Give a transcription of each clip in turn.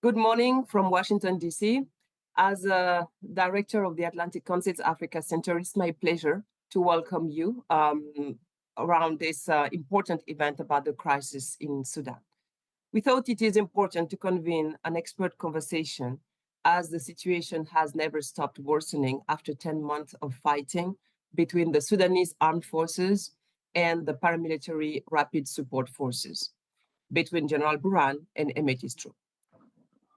Good morning from Washington, D.C. As a director of the Atlantic Council's Africa Center, it's my pleasure to welcome you around this important event about the crisis in Sudan. We thought it is important to convene an expert conversation as the situation has never stopped worsening after 10 months of fighting between the Sudanese armed forces and the paramilitary rapid support forces, between General Burhan and Hemeti's troops.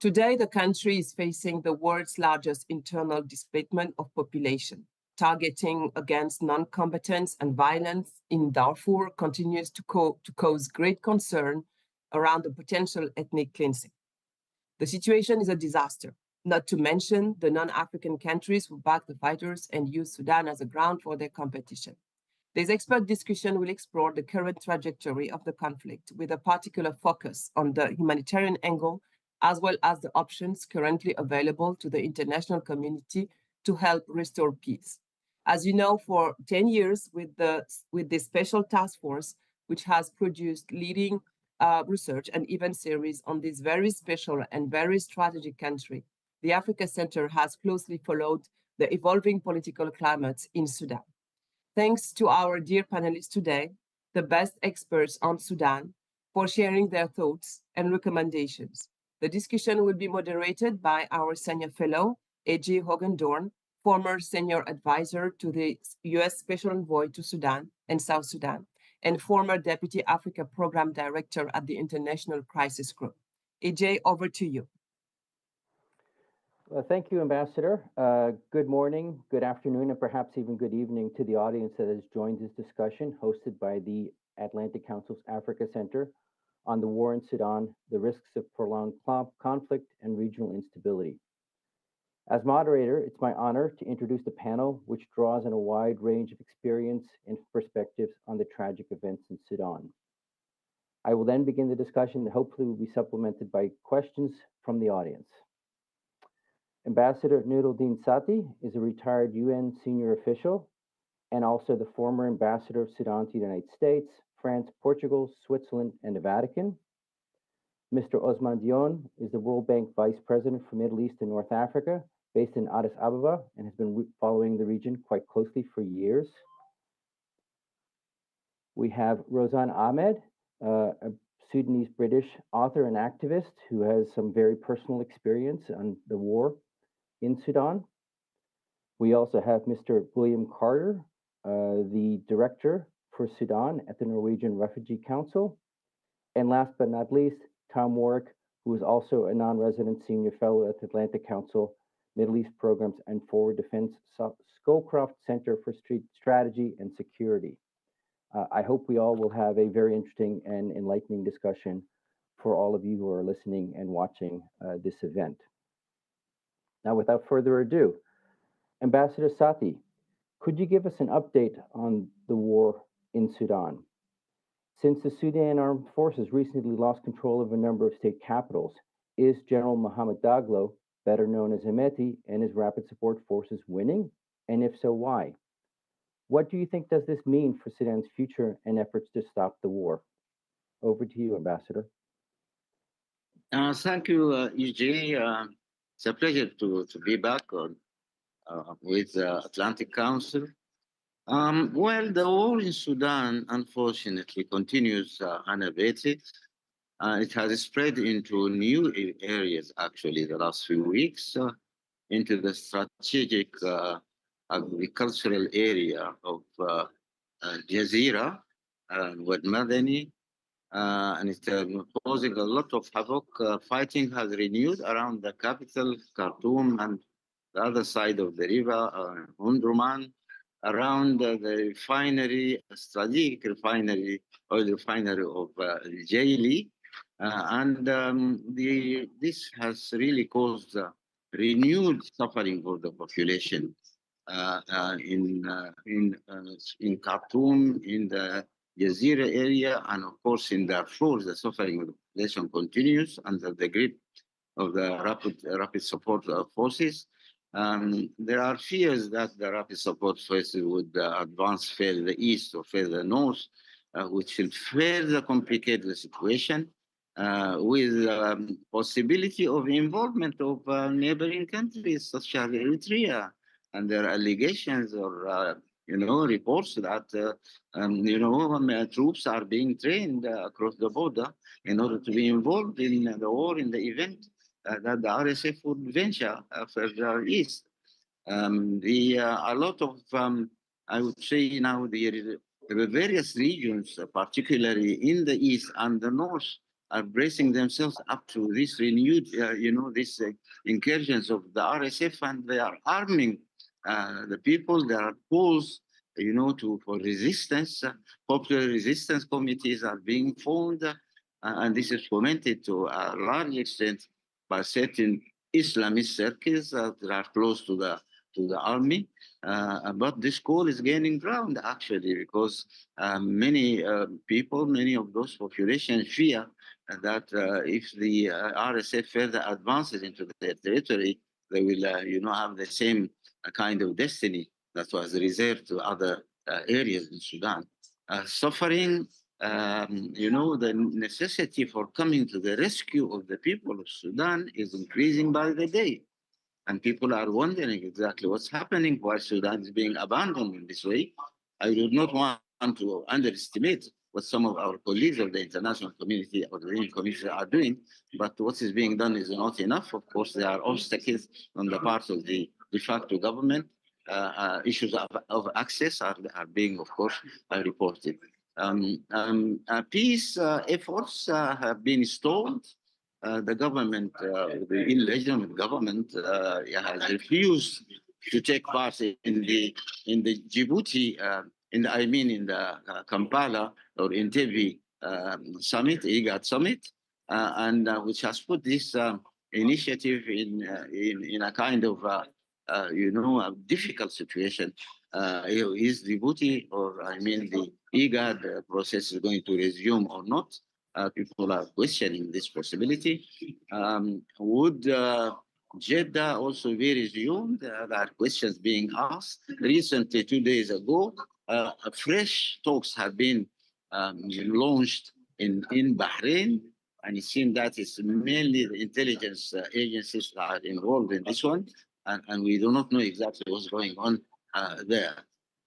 Today, the country is facing the world's largest internal displacement of population. Targeting against non-combatants and violence in Darfur continues to cause great concern around the potential ethnic cleansing. The situation is a disaster, not to mention the non-African countries who back the fighters and use Sudan as a ground for their competition. This expert discussion will explore the current trajectory of the conflict with a particular focus on the humanitarian angle, as well as the options currently available to the international community to help restore peace. As you know, for 10 years with this special task force, which has produced leading research and event series on this very special and very strategic country, the Africa Center has closely followed the evolving political climate in Sudan. Thanks to our dear panelists today, the best experts on Sudan, for sharing their thoughts and recommendations. The discussion will be moderated by our senior fellow, A.J. Hogan-Dorn, former senior advisor to the U.S. Special Envoy to Sudan and South Sudan, and former Deputy Africa Program Director at the International Crisis Group. A.J., over to you. Well, thank you, Ambassador. Good morning, good afternoon, and perhaps even good evening to the audience that has joined this discussion hosted by the Atlantic Council's Africa Center on the war in Sudan, the risks of prolonged conflict and regional instability. As moderator, it's my honor to introduce the panel, which draws on a wide range of experience and perspectives on the tragic events in Sudan. I will then begin the discussion that hopefully will be supplemented by questions from the audience. Ambassador Nuruddin Sati is a retired UN senior official and also the former ambassador of Sudan to the United States, France, Portugal, Switzerland, and the Vatican. Mr. Osman Dion is the World Bank Vice President for Middle East and North Africa, based in Addis Ababa, and has been following the region quite closely for years. We have Rozan Ahmed, a Sudanese-British author and activist who has some very personal experience on the war in Sudan. We also have Mr. William Carter, the director for Sudan at the Norwegian Refugee Council. And last but not least, Tom Warwick, who is also a non-resident senior fellow at the Atlantic Council, Middle East Programs and Forward Defense Scowcroft Center for Strategy and Security. I hope we all will have a very interesting and enlightening discussion for all of you who are listening and watching this event. Now, without further ado, Ambassador Sati, could you give us an update on the war in Sudan? Since the Sudan Armed Forces recently lost control of a number of state capitals, is General Mohamed Daglo, better known as Hemeti, and his rapid support forces winning? And if so, why? What do you think does this mean for Sudan's future and efforts to stop the war? Over to you, Ambassador. Thank you, E.J. It's a pleasure to be back on, with the Atlantic Council. Well, the war in Sudan, unfortunately, continues unabated. It has spread into new areas, actually, the last few weeks, into the strategic agricultural area of Jazeera and Wad Madani, and it's causing a lot of havoc. Fighting has renewed around the capital, Khartoum, and the other side of the river, Omdurman, around the refinery, strategic refinery, oil refinery of Jaili. This has really caused renewed suffering for the population in Khartoum, in the Jazeera area, and of course in Darfur. The suffering of the population continues under the grip of the rapid support forces. There are fears that the rapid support forces would advance further east or further north, which will further complicate the situation. with possibility of involvement of neighboring countries such as Eritrea, and there are allegations or reports that troops are being trained across the border in order to be involved in the war in the event that the RSF would venture further east. A lot of, I would say now, the various regions, particularly in the east and the north, are bracing themselves up to this renewed, these incursions of the RSF, and they are arming the people. There are calls, for resistance. Popular resistance committees are being formed, and this is fomented to a large extent by certain Islamist circles that are close to the army. But this call is gaining ground actually because many people, many of those populations fear that if the RSF further advances into their territory, they will, have the same kind of destiny that was reserved to other areas in Sudan. Suffering, the necessity for coming to the rescue of the people of Sudan is increasing by the day. And people are wondering exactly what's happening, why Sudan is being abandoned in this way. I do not want to underestimate what some of our colleagues of the international community or the regional community are doing, but what is being done is not enough. Of course, there are obstacles on the part of the de facto government. Issues of access are being, of course, reported. Peace efforts have been stalled. The government, the illegitimate government, has refused to take part in the Djibouti, in the Kampala or Entebbe summit, IGAD summit, and which has put this initiative in a kind of a difficult situation. Is Djibouti, or the IGAD process is going to resume or not? People are questioning this possibility. Would Jeddah also be resumed? There are questions being asked. Recently, 2 days ago, fresh talks have been launched in Bahrain, and it seems that it's mainly the intelligence agencies that are involved in this one, and we do not know exactly what's going on there.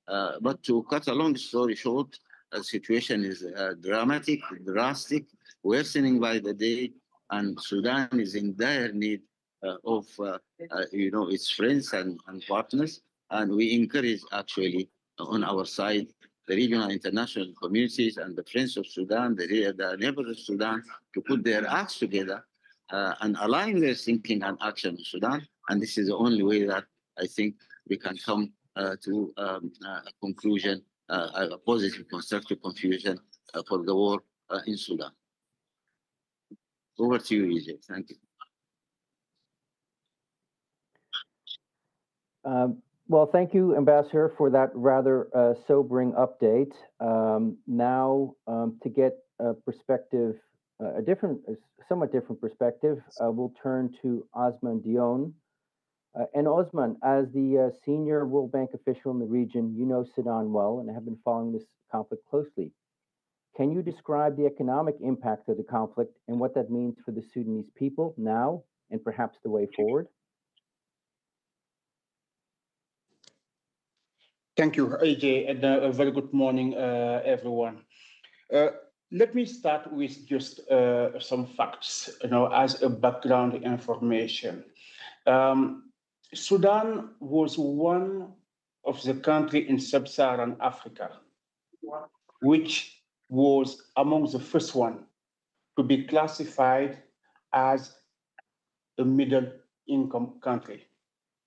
But to cut a long story short, the situation is dramatic, drastic, worsening by the day, and Sudan is in dire need of its friends and partners. And we encourage actually on our side the regional international communities and the friends of Sudan, the neighbors of Sudan, to put their acts together and align their thinking and action in Sudan. And this is the only way that I think we can come to a conclusion, a positive, constructive conclusion for the war in Sudan. Over to you, EJ. Thank you. Well, thank you, Ambassador, for that rather sobering update. Now, to get a perspective, a somewhat different perspective, we'll turn to Osman Dione. And Osman, as the senior World Bank official in the region, you know Sudan well and have been following this conflict closely. Can you describe the economic impact of the conflict and what that means for the Sudanese people now and perhaps the way forward? Thank you, AJ, and a very good morning, everyone. Let me start with just some facts, as a background information. Sudan was one of the countries in sub-Saharan Africa, which was among the first one to be classified as a middle-income country,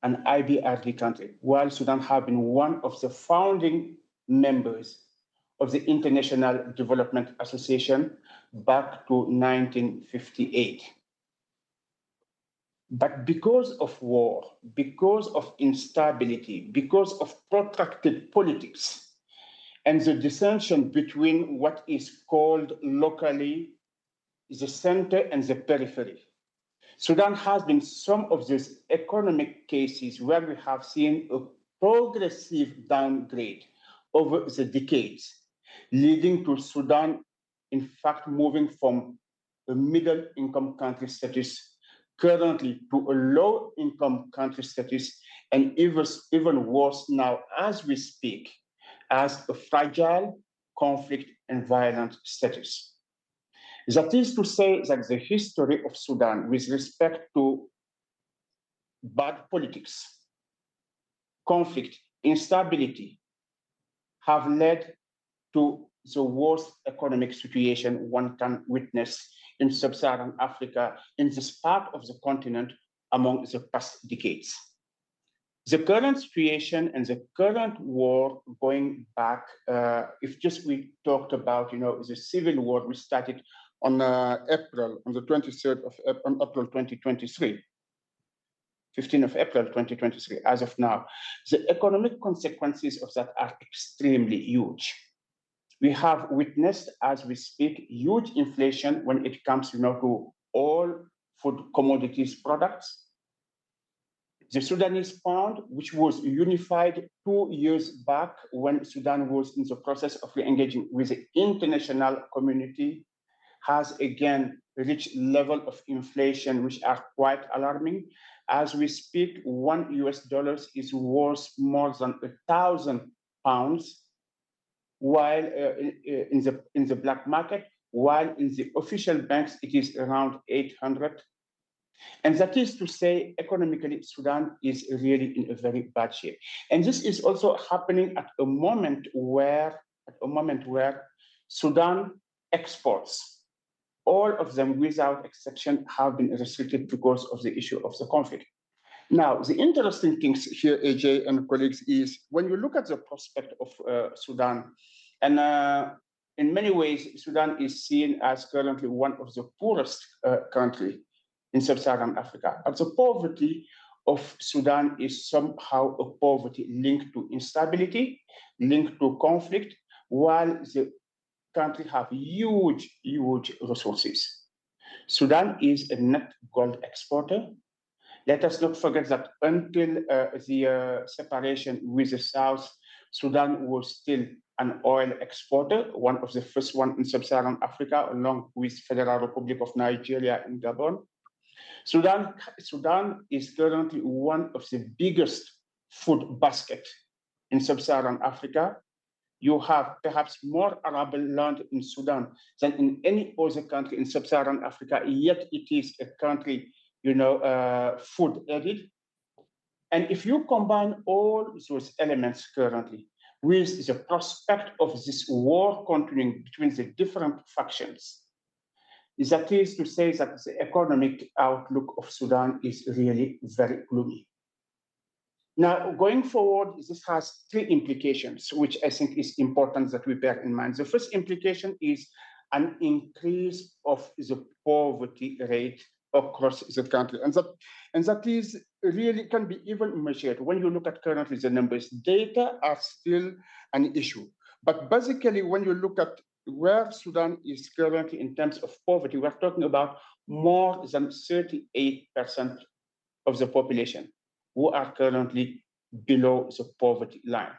an IBRD country, while Sudan had been one of the founding members of the International Development Association back to 1958. But because of war, because of instability, because of protracted politics, and the dissension between what is called locally the center and the periphery, Sudan has been some of these economic cases where we have seen a progressive downgrade over the decades, leading to Sudan, in fact, moving from a middle-income country status currently to a low-income country status, and even worse now as we speak, as a fragile conflict and violent status. That is to say that the history of Sudan with respect to bad politics, conflict, instability, have led to the worst economic situation one can witness in sub-Saharan Africa, in this part of the continent among the past decades. The current situation and the current war going back, if just we talked about, the civil war we started on the 23rd of April 2023, 15th of April 2023, as of now, the economic consequences of that are extremely huge. We have witnessed, as we speak, huge inflation when it comes to all food commodities products. The Sudanese pound, which was unified 2 years back when Sudan was in the process of re-engaging with the international community, has again reached level of inflation which are quite alarming. As we speak, $1 is worth more than £1,000, while in the black market, while in the official banks it is around 800. And that is to say, economically, Sudan is really in a very bad shape. And this is also happening at a moment where Sudan exports, all of them without exception, have been restricted because of the issue of the conflict. Now, the interesting things here, AJ and colleagues, is when you look at the prospect of Sudan, and in many ways, Sudan is seen as currently one of the poorest countries in sub-Saharan Africa. But the poverty of Sudan is somehow a poverty linked to instability, linked to conflict, while the country have huge resources. Sudan is a net gold exporter. Let us not forget that until the separation with the South, Sudan was still an oil exporter, one of the first one in sub-Saharan Africa, along with Federal Republic of Nigeria and Gabon. Sudan is currently one of the biggest food basket in sub-Saharan Africa. You have perhaps more arable land in Sudan than in any other country in sub-Saharan Africa, yet it is a country, food added. And if you combine all those elements currently with the prospect of this war continuing between the different factions, that is to say that the economic outlook of Sudan is really very gloomy. Now, going forward, this has three implications, which I think is important that we bear in mind. The first implication is an increase of the poverty rate across the country. And that is really can be even measured. When you look at currently the numbers, data are still an issue. But basically, when you look at where Sudan is currently in terms of poverty, we're talking about more than 38% of the population who are currently below the poverty line.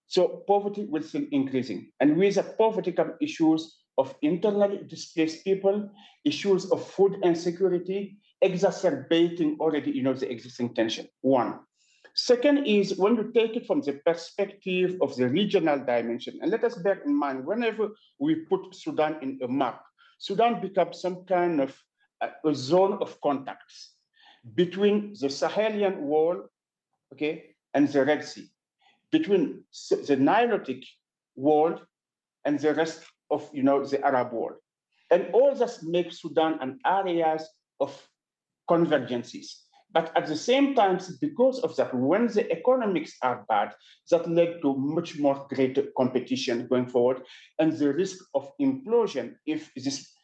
So poverty will still increasing. And with that poverty come issues of internally displaced people, issues of food insecurity, exacerbating already the existing tension, one. Second is when you take it from the perspective of the regional dimension, and let us bear in mind, whenever we put Sudan in a map, Sudan becomes some kind of a zone of contacts between the Sahelian wall, and the Red Sea, between the Nilotic world and the rest of the Arab world. And all this makes Sudan an areas of convergences. But at the same time, because of that, when the economics are bad, that led to much more greater competition going forward, and the risk of implosion if this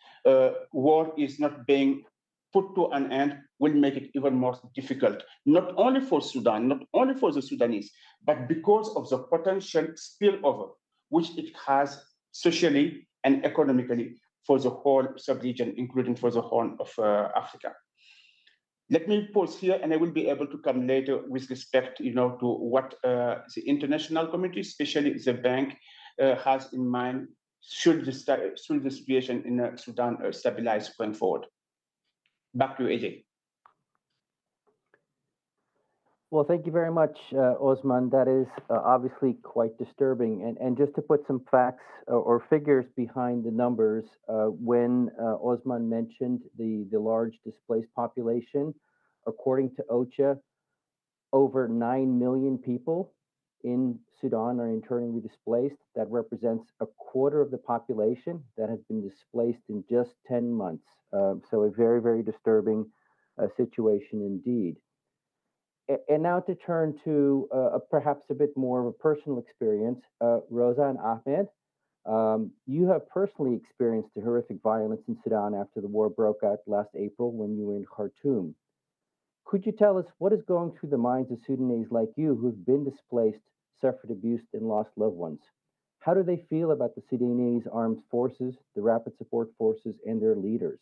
war is not being put to an end will make it even more difficult, not only for Sudan, not only for the Sudanese, but because of the potential spillover which it has socially and economically for the whole sub-region, including for the Horn of Africa. Let me pause here, and I will be able to come later with respect, to what the international community, especially the bank, has in mind should the situation in Sudan stabilize going forward. Back to you, AJ. Well, thank you very much, Osman. That is obviously quite disturbing. And just to put some facts or figures behind the numbers, when Osman mentioned the large displaced population, according to OCHA, over 9 million people in Sudan are internally displaced. That represents a quarter of the population that has been displaced in just 10 months. So a very, very disturbing situation indeed. And now to turn to perhaps a bit more of a personal experience, Rozan Ahmed, you have personally experienced the horrific violence in Sudan after the war broke out last April when you were in Khartoum. Could you tell us what is going through the minds of Sudanese like you who've been displaced, suffered abuse, and lost loved ones? How do they feel about the Sudanese armed forces, the rapid support forces, and their leaders?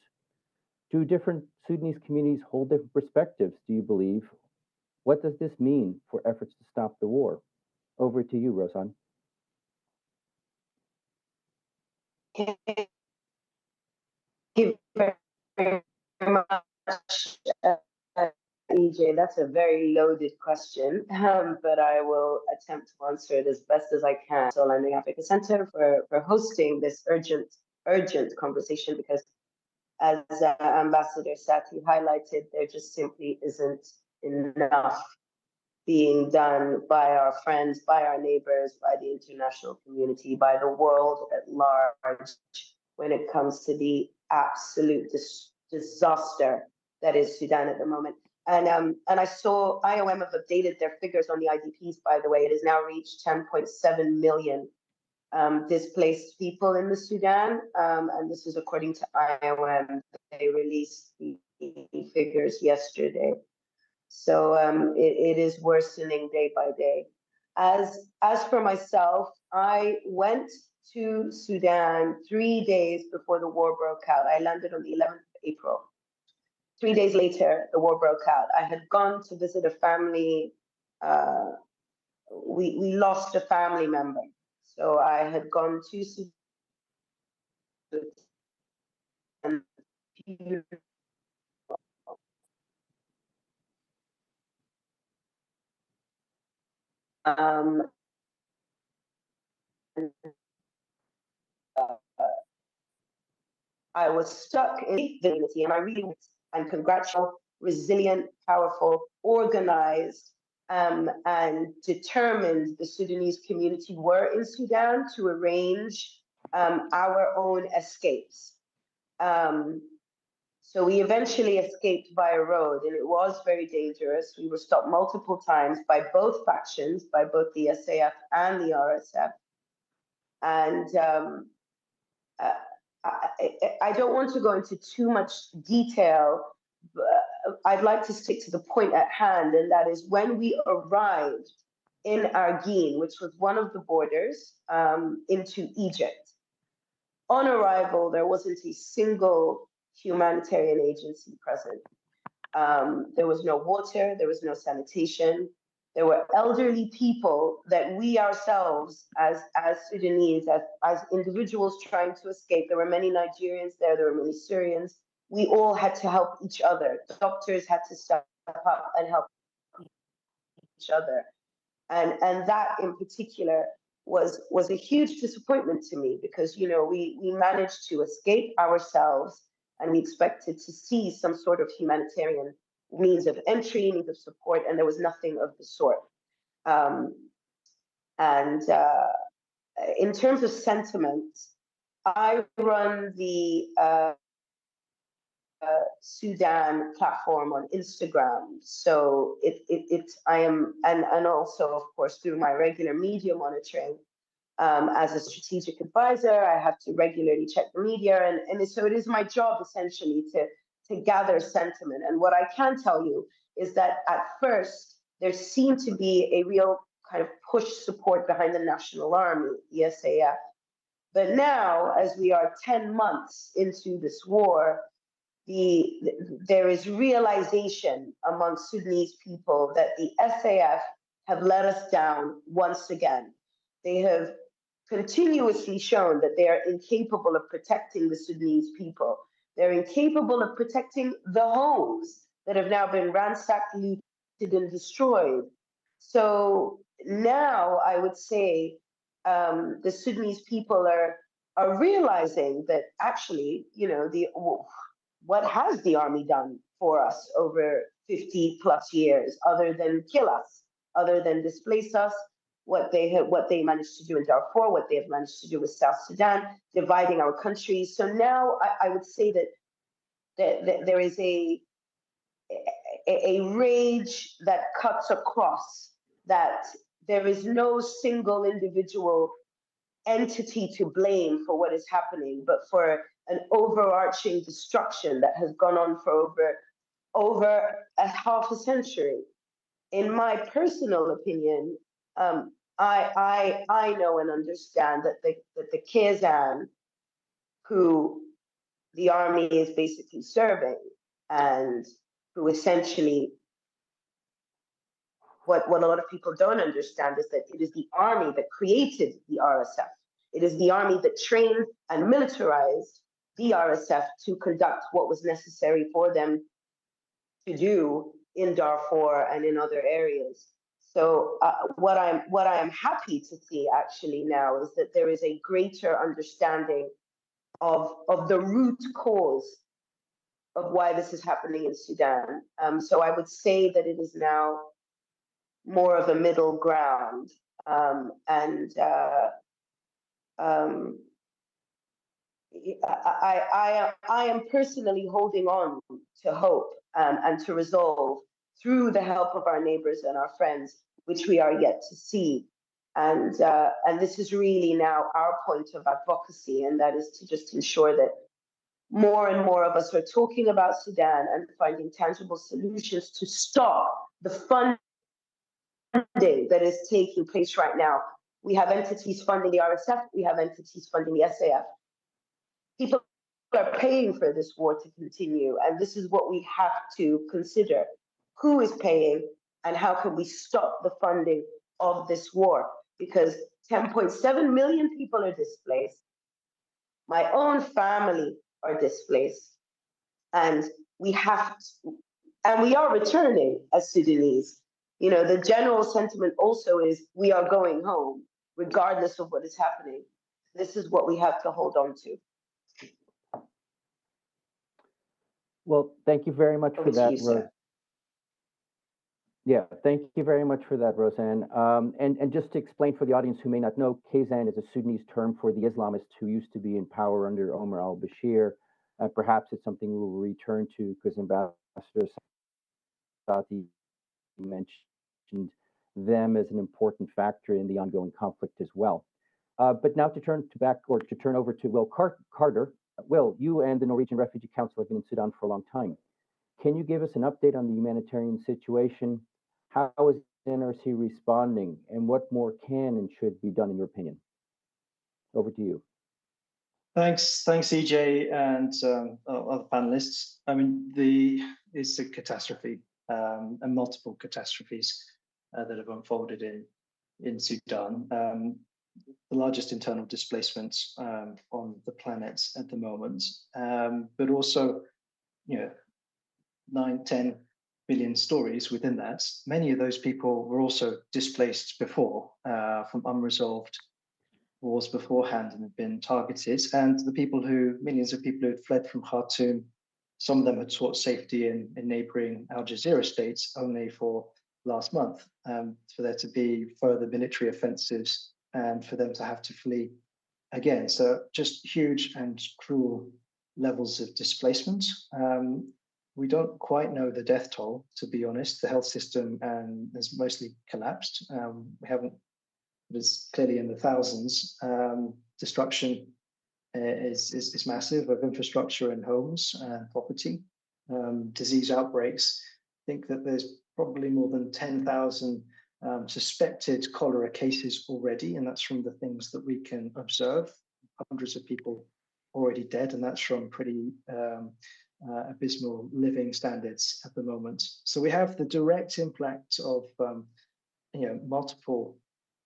Do different Sudanese communities hold different perspectives, do you believe? What does this mean for efforts to stop the war? Over to you, Rozan. Thank you very much, EJ. That's a very loaded question, but I will attempt to answer it as best as I can. So, Landing Africa Center for hosting this urgent conversation, because as Ambassador Sati highlighted, there just simply isn't enough being done by our friends, by our neighbors, by the international community, by the world at large when it comes to the absolute disaster that is Sudan at the moment. And I saw IOM have updated their figures on the IDPs, by the way. It has now reached 10.7 million displaced people in the Sudan. And this is according to IOM. They released the figures yesterday. So it is worsening day by day. As for myself, I went to Sudan 3 days before the war broke out. I landed on the 11th of April. 3 days later, the war broke out. I had gone to visit a family. We lost a family member. So I had gone to Sudan. I was stuck in the community, and I really was, and congratulate, resilient, powerful, organized, and determined the Sudanese community were in Sudan to arrange our own escapes. So we eventually escaped by road, and it was very dangerous. We were stopped multiple times by both factions, by both the SAF and the RSF. And I don't want to go into too much detail, but I'd like to stick to the point at hand, and that is when we arrived in Argin, which was one of the borders, into Egypt. On arrival, there wasn't a single humanitarian agency present. There was no water, there was no sanitation. There were elderly people that we ourselves, as Sudanese, as individuals trying to escape, there were many Nigerians there were many Syrians. We all had to help each other. Doctors had to step up and help each other. And that in particular was a huge disappointment to me, because, you know, we managed to escape ourselves, and we expected to see some sort of humanitarian means of entry, means of support, and there was nothing of the sort. In terms of sentiment, I run the Sudan platform on Instagram. So I am, and also, of course, through my regular media monitoring, as a strategic advisor, I have to regularly check the media. And so it is my job essentially to gather sentiment. And what I can tell you is that at first, there seemed to be a real kind of push support behind the National Army, the SAF. But now, as we are 10 months into this war, there is realization among Sudanese people that the SAF have let us down once again. They have continuously shown that they are incapable of protecting the Sudanese people. They're incapable of protecting the homes that have now been ransacked, looted, and destroyed. So now I would say the Sudanese people are realizing that actually, what has the army done for us over 50 plus years, other than kill us, other than displace us? What they managed to do in Darfur, what they have managed to do with South Sudan, dividing our countries. So now I would say that there is a rage that cuts across, that there is no single individual entity to blame for what is happening, but for an overarching destruction that has gone on for over a half a century. In my personal opinion, I know and understand that the Kazan, who the army is basically serving, and who essentially, what a lot of people don't understand is that it is the army that created the RSF. It is the army that trained and militarized the RSF to conduct what was necessary for them to do in Darfur and in other areas. So what I am happy to see actually now is that there is a greater understanding of the root cause of why this is happening in Sudan. So I would say that it is now more of a middle ground, and I am personally holding on to hope, and to resolve through the help of our neighbors and our friends, which we are yet to see. And this is really now our point of advocacy, and that is to just ensure that more and more of us are talking about Sudan and finding tangible solutions to stop the funding that is taking place right now. We have entities funding the RSF, we have entities funding the SAF. People are paying for this war to continue, and this is what we have to consider. Who is paying, and how can we stop the funding of this war? Because 10.7 million people are displaced. My own family are displaced, and we are returning as Sudanese. The general sentiment also is we are going home, regardless of what is happening. This is what we have to hold on to. Well, thank you very much for that, Rose. Yeah, thank you very much for that, Roseanne. And just to explain for the audience who may not know, Kazan is a Sudanese term for the Islamists who used to be in power under Omar al-Bashir. Perhaps it's something we will return to, because Ambassador Sati mentioned them as an important factor in the ongoing conflict as well. But now to turn over to Will Carter. Will, you and the Norwegian Refugee Council have been in Sudan for a long time. Can you give us an update on the humanitarian situation? How is NRC responding, and what more can and should be done in your opinion? Over to you. Thanks, EJ, and other panelists. I mean, it's a catastrophe, and multiple catastrophes that have unfolded in Sudan. The largest internal displacements on the planet at the moment, but also, 9-10 billion stories within that. Many of those people were also displaced before from unresolved wars beforehand and have been targeted. And millions of people who had fled from Khartoum, some of them had sought safety in neighboring Al Jazeera states only for last month, for there to be further military offensives and for them to have to flee again. So just huge and cruel levels of displacement. We don't quite know the death toll, to be honest. The health system has mostly collapsed. It's clearly in the thousands. Destruction is massive of infrastructure and homes and property. Disease outbreaks. I think that there's probably more than 10,000 suspected cholera cases already, and that's from the things that we can observe. Hundreds of people already dead, and that's from pretty abysmal living standards at the moment. So we have the direct impact of multiple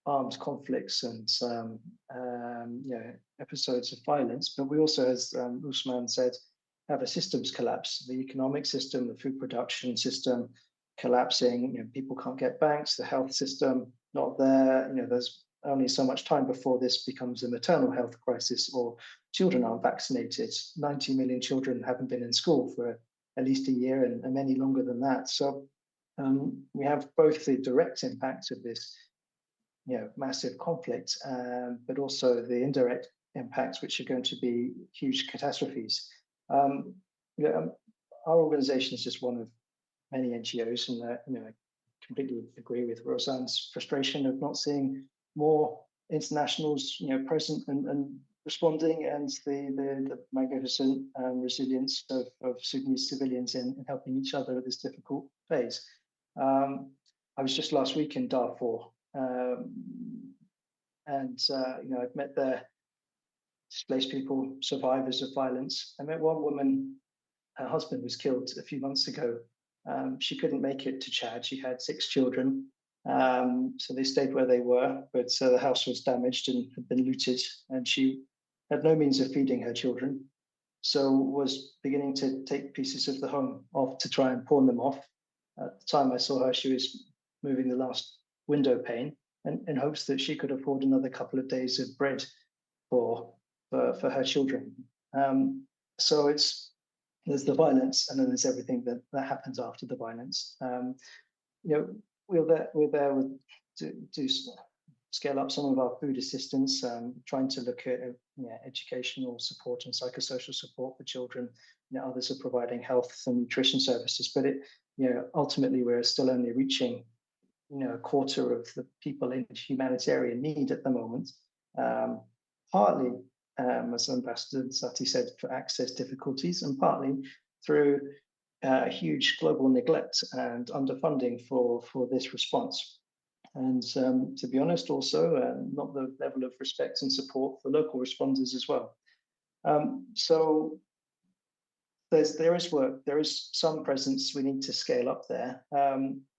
armed conflicts and episodes of violence, but we also, as Usman said, have a systems collapse. The economic system, the food production system collapsing. People can't get banks. The health system not there. There's only so much time before this becomes a maternal health crisis or children aren't vaccinated. 90 million children haven't been in school for at least a year and many longer than that. So we have both the direct impact of this massive conflict, but also the indirect impacts, which are going to be huge catastrophes. Our organization is just one of many NGOs, and I completely agree with Rosanne's frustration of not seeing more internationals, present and responding, and the magnificent resilience of Sudanese civilians in helping each other at this difficult phase. I was just last week in Darfur, and I've met there displaced people, survivors of violence. I met one woman, her husband was killed a few months ago. She couldn't make it to Chad. She had 6 children. So they stayed where they were, but the house was damaged and had been looted, and she had no means of feeding her children. So was beginning to take pieces of the home off to try and pawn them off. At the time I saw her, she was moving the last window pane in hopes that she could afford another couple of days of bread for her children. So there's the violence, and then there's everything that happens after the violence. We're there to scale up some of our food assistance, trying to look at educational support and psychosocial support for children. Others are providing health and nutrition services, but ultimately we're still only reaching a quarter of the people in humanitarian need at the moment. Partly, as Ambassador Sati said, for access difficulties, and partly through huge global neglect and underfunding for this response. And to be honest, also not the level of respect and support for local responders as well. So there is work, there is some presence we need to scale up there.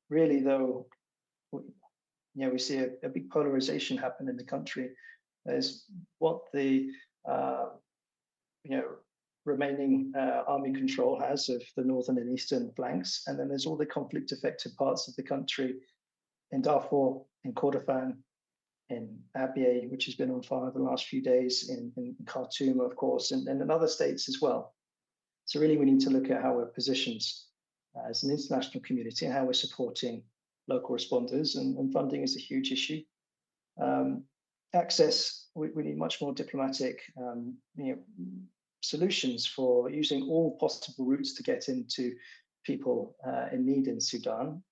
Really, though, we see a big polarization happen in the country. There's what the remaining army control has of the northern and eastern flanks, and then there's all the conflict-affected parts of the country in Darfur, in Kordofan, in Abyei, which has been on fire the last few days, in Khartoum, of course, and in other states as well. So really, we need to look at how we're positioned as an international community and how we're supporting local responders, and funding is a huge issue. Access, we need much more diplomatic solutions for using all possible routes to get into people in need in Sudan.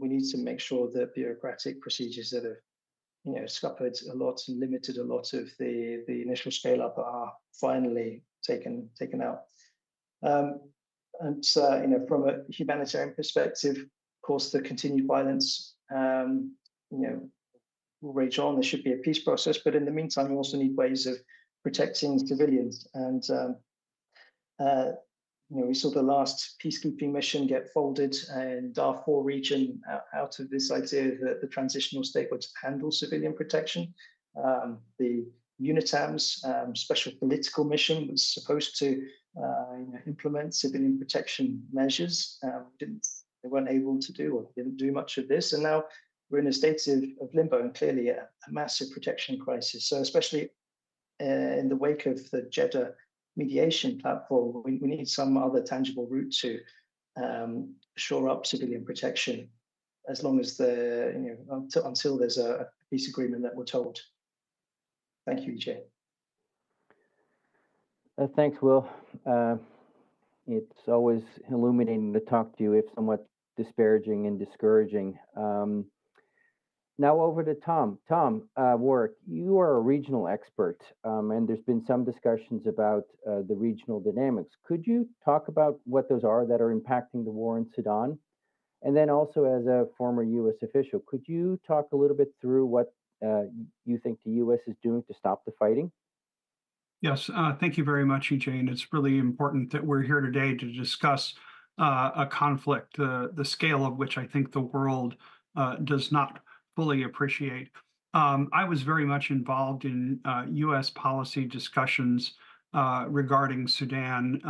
We need to make sure that bureaucratic procedures that have scuppered a lot and limited a lot of the initial scale up are finally taken out. And from a humanitarian perspective, of course, the continued violence will rage on. There should be a peace process, but in the meantime, we also need ways of protecting civilians. And we saw the last peacekeeping mission get folded in Darfur region out of this idea that the transitional state would handle civilian protection. The UNITAM's special political mission was supposed to implement civilian protection measures. They weren't able to do, or didn't do much of this. And now we're in a state of limbo, and clearly a massive protection crisis. So especially in the wake of the Jeddah mediation platform, we need some other tangible route to shore up civilian protection, as long as until there's a peace agreement that we're told. Thank you, EJ. Thanks, Will. It's always illuminating to talk to you, if somewhat disparaging and discouraging. Now over to Tom. Tom Warwick, you are a regional expert, and there's been some discussions about the regional dynamics. Could you talk about what those are that are impacting the war in Sudan? And then also, as a former U.S. official, could you talk a little bit through what you think the U.S. is doing to stop the fighting? Yes, thank you very much, EJ. And it's really important that we're here today to discuss a conflict, the scale of which I think the world does not fully appreciate. I was very much involved in U.S. policy discussions regarding Sudan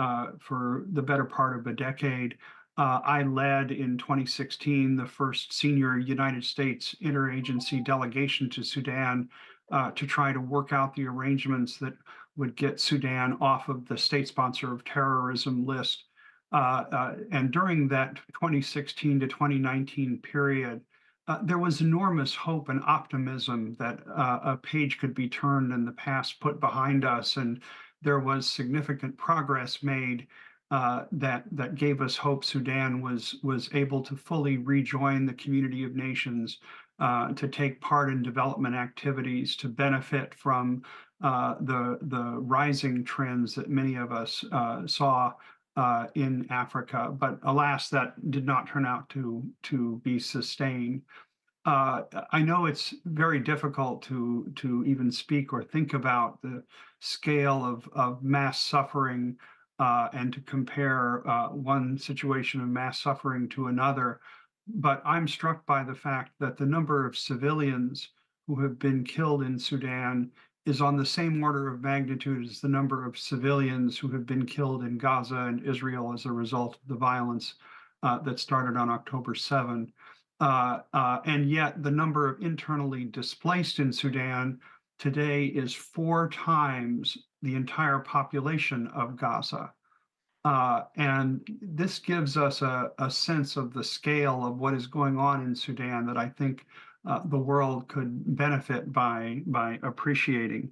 for the better part of a decade. I led in 2016 the first senior United States interagency delegation to Sudan to try to work out the arrangements that would get Sudan off of the state sponsor of terrorism list. And during that 2016 to 2019 period, there was enormous hope and optimism that a page could be turned and the past put behind us, and there was significant progress made that gave us hope. Sudan was able to fully rejoin the community of nations, to take part in development activities, to benefit from the rising trends that many of us saw in Africa. But alas, that did not turn out to be sustained. I know it's very difficult to even speak or think about the scale of mass suffering and to compare one situation of mass suffering to another. But I'm struck by the fact that the number of civilians who have been killed in Sudan is on the same order of magnitude as the number of civilians who have been killed in Gaza and Israel as a result of the violence that started on October 7. And yet the number of internally displaced in Sudan today is 4 times the entire population of Gaza. And this gives us a sense of the scale of what is going on in Sudan that I think the world could benefit by appreciating.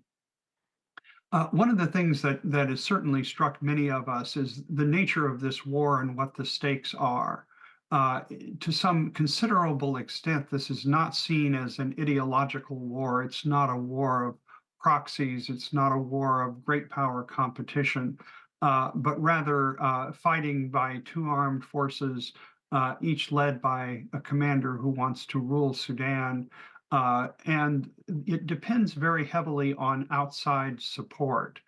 One of the things that has certainly struck many of us is the nature of this war and what the stakes are. To some considerable extent, this is not seen as an ideological war. It's not a war of proxies. It's not a war of great power competition, but rather fighting by 2 armed forces, each led by a commander who wants to rule Sudan. And it depends very heavily on outside support.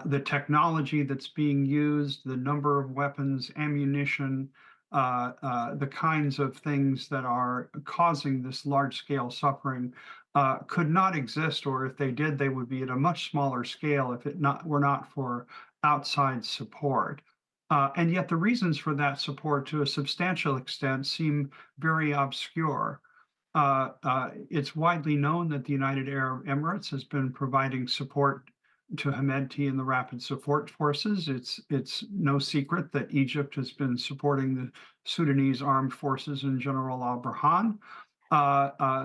The technology that's being used, the number of weapons, ammunition, the kinds of things that are causing this large-scale suffering could not exist, or if they did, they would be at a much smaller scale if it were not for outside support. And yet the reasons for that support to a substantial extent seem very obscure. It's widely known that the United Arab Emirates has been providing support to Hemedti and the Rapid Support Forces. It's no secret that Egypt has been supporting the Sudanese armed forces and General al-Burhan.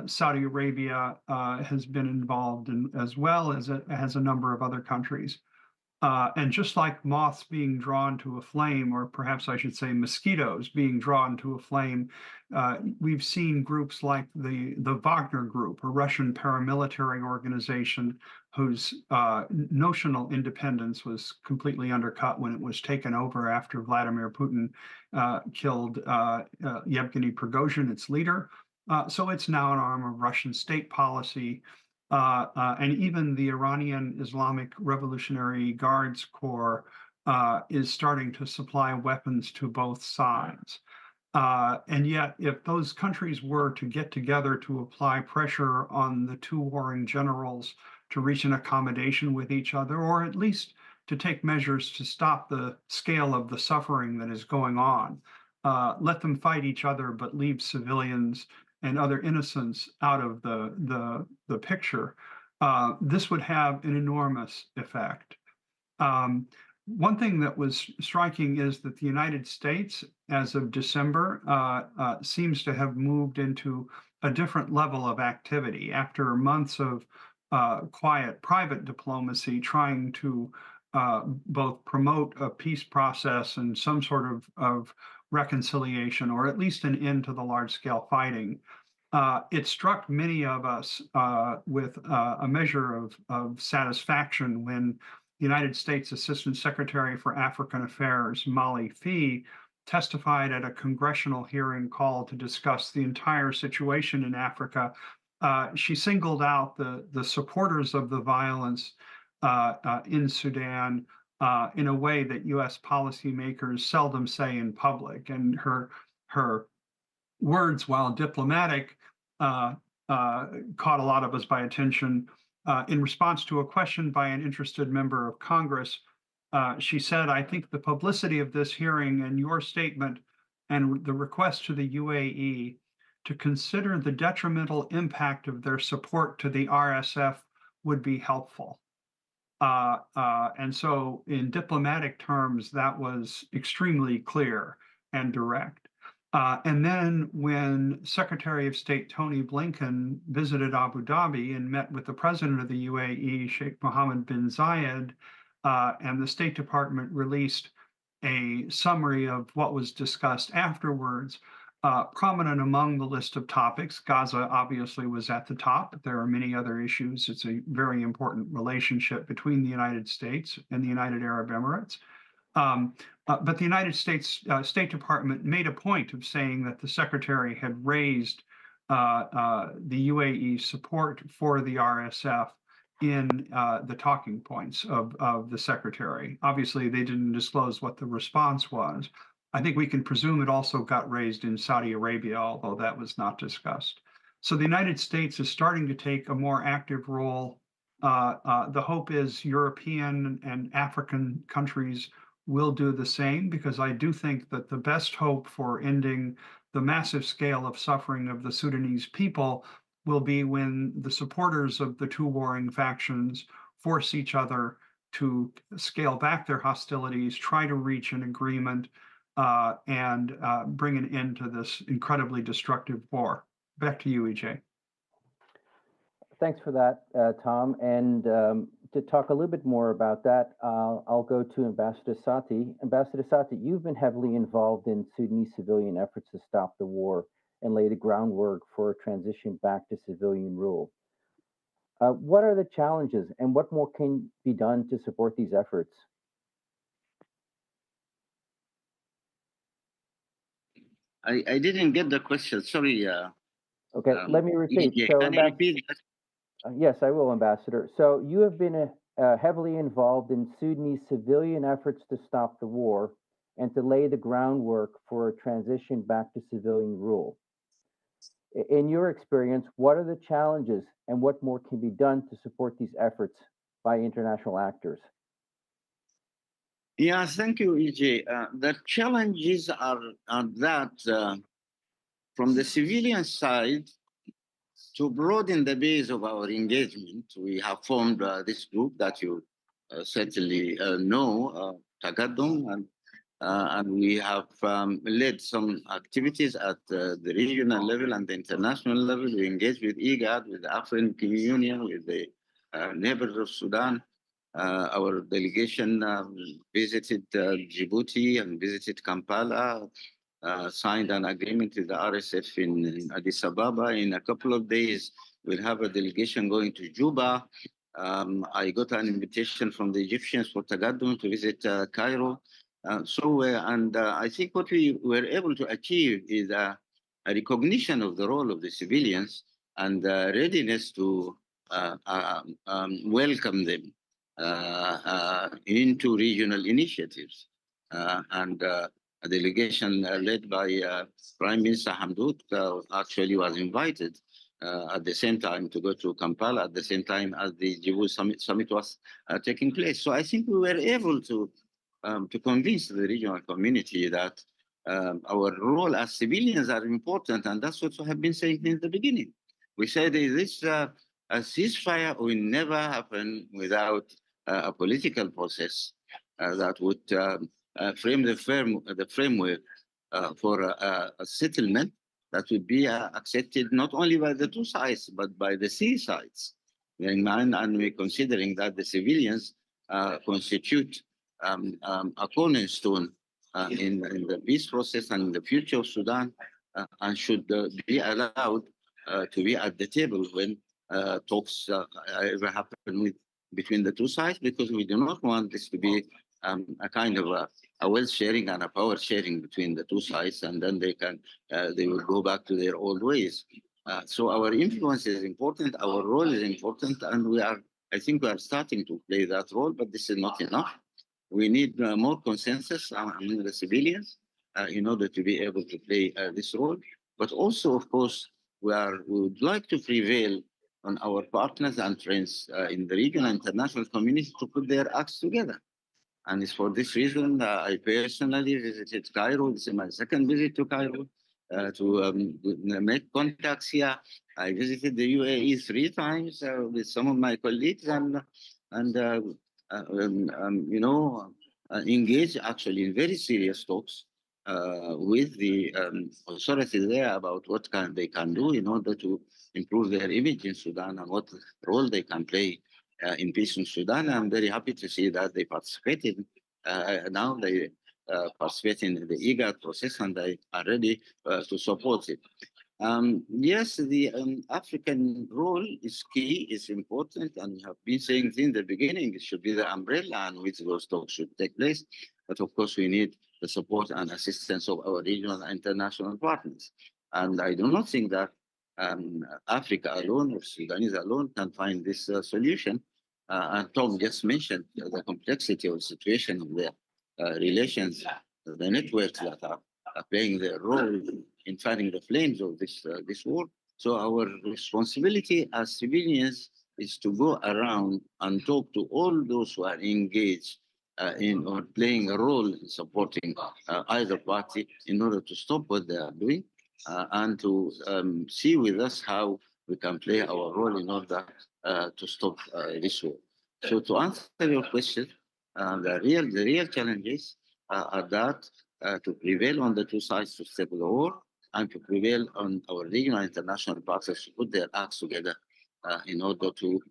Saudi Arabia has been involved as well as it has a number of other countries. And just like moths being drawn to a flame, or perhaps I should say mosquitoes being drawn to a flame, we've seen groups like the Wagner Group, a Russian paramilitary organization whose notional independence was completely undercut when it was taken over after Vladimir Putin killed Yevgeny Prigozhin, its leader. So it's now an arm of Russian state policy. And even the Iranian Islamic Revolutionary Guards Corps is starting to supply weapons to both sides. And yet, if those countries were to get together to apply pressure on the 2 warring generals to reach an accommodation with each other, or at least to take measures to stop the scale of the suffering that is going on, let them fight each other, but leave civilians and other innocents out of the picture, this would have an enormous effect. One thing that was striking is that the United States, as of December, seems to have moved into a different level of activity after months of quiet private diplomacy, trying to both promote a peace process and some sort of reconciliation, or at least an end to the large-scale fighting. It struck many of us with a measure of satisfaction when the United States Assistant Secretary for African Affairs, Molly Fee, testified at a congressional hearing call to discuss the entire situation in Africa. She singled out the supporters of the violence in Sudan in a way that U.S. policymakers seldom say in public. And her words, while diplomatic, caught a lot of us by attention. In response to a question by an interested member of Congress, she said, I think the publicity of this hearing and your statement and the request to the UAE to consider the detrimental impact of their support to the RSF would be helpful. And so in diplomatic terms, that was extremely clear and direct. And then when Secretary of State Tony Blinken visited Abu Dhabi and met with the president of the UAE, Sheikh Mohammed bin Zayed, and the State Department released a summary of what was discussed afterwards, prominent among the list of topics, Gaza obviously was at the top, but there are many other issues. It's a very important relationship between the United States and the United Arab Emirates. But the United States State Department made a point of saying that the secretary had raised the UAE support for the RSF in the talking points of the secretary. Obviously, they didn't disclose what the response was. I think we can presume it also got raised in Saudi Arabia, although that was not discussed. So the United States is starting to take a more active role. The hope is European and African countries will do the same, because I do think that the best hope for ending the massive scale of suffering of the Sudanese people will be when the supporters of the two warring factions force each other to scale back their hostilities, try to reach an agreement, and bring an end to this incredibly destructive war. Back to you, EJ. Thanks for that, Tom. And to talk a little bit more about that, I'll go to Ambassador Sati. Ambassador Sati, you've been heavily involved in Sudanese civilian efforts to stop the war and lay the groundwork for a transition back to civilian rule. What are the challenges and what more can be done to support these efforts? I didn't get the question. Sorry. Okay, let me repeat. So, can you repeat? Yes, I will, Ambassador. So you have been heavily involved in Sudanese civilian efforts to stop the war and to lay the groundwork for a transition back to civilian rule. In your experience, what are the challenges and what more can be done to support these efforts by international actors? Yeah, thank you, EJ. The challenges are that from the civilian side, to broaden the base of our engagement, we have formed this group that you certainly know, Tagaddum, and we have led some activities at the regional level and the international level. We engage with IGAD, with the African Union, with the neighbors of Sudan. Our delegation visited Djibouti and visited Kampala, signed an agreement with the RSF in Addis Ababa. In a couple of days, we'll have a delegation going to Juba. I got an invitation from the Egyptians for Tagaddum to visit Cairo. I think what we were able to achieve is a recognition of the role of the civilians and readiness to welcome them into regional initiatives. A delegation led by Prime Minister Hamdouk actually was invited at the same time to go to Kampala at the same time as the Djibouti summit was taking place. So I think we were able to convince the regional community that our role as civilians are important, and that's what we have been saying since the beginning. We said this a ceasefire will never happen without a political process that would frame the framework for a settlement that would be accepted not only by the two sides, but by the three sides. And we're considering that the civilians constitute a cornerstone in the peace process and in the future of Sudan, and should be allowed to be at the table when talks ever happen between the two sides, because we do not want this to be a kind of a wealth sharing and a power sharing between the two sides, and then they will go back to their old ways. So our influence is important, our role is important, and I think we are starting to play that role, but this is not enough. We need more consensus among the civilians in order to be able to play this role. But also, of course, we would like to prevail on our partners and friends in the region and international community to put their acts together. And it's for this reason I personally visited Cairo. This is my second visit to Cairo to make contacts here. I visited the UAE 3 times with some of my colleagues and engage actually in very serious talks with the authorities there about what they can do in order to improve their image in Sudan and what role they can play in peace in Sudan. I'm very happy to see that they participated. Now they participate in the IGAD process and they are ready to support it. Yes, the African role is key, is important, and we have been saying in the beginning it should be the umbrella on which those talks should take place. But of course, we need the support and assistance of our regional and international partners. And I do not think that Africa alone or Sudanese alone can find this solution. And Tom just mentioned the complexity of the situation of the relations, the networks that are playing their role in fanning the flames of this war. So our responsibility as civilians is to go around and talk to all those who are engaged in or playing a role in supporting either party in order to stop what they are doing and to see with us how we can play our role in order to stop this war. So to answer your question, the real challenges are that to prevail on the two sides to stop the war and to prevail on our regional and international partners to put their acts together in order to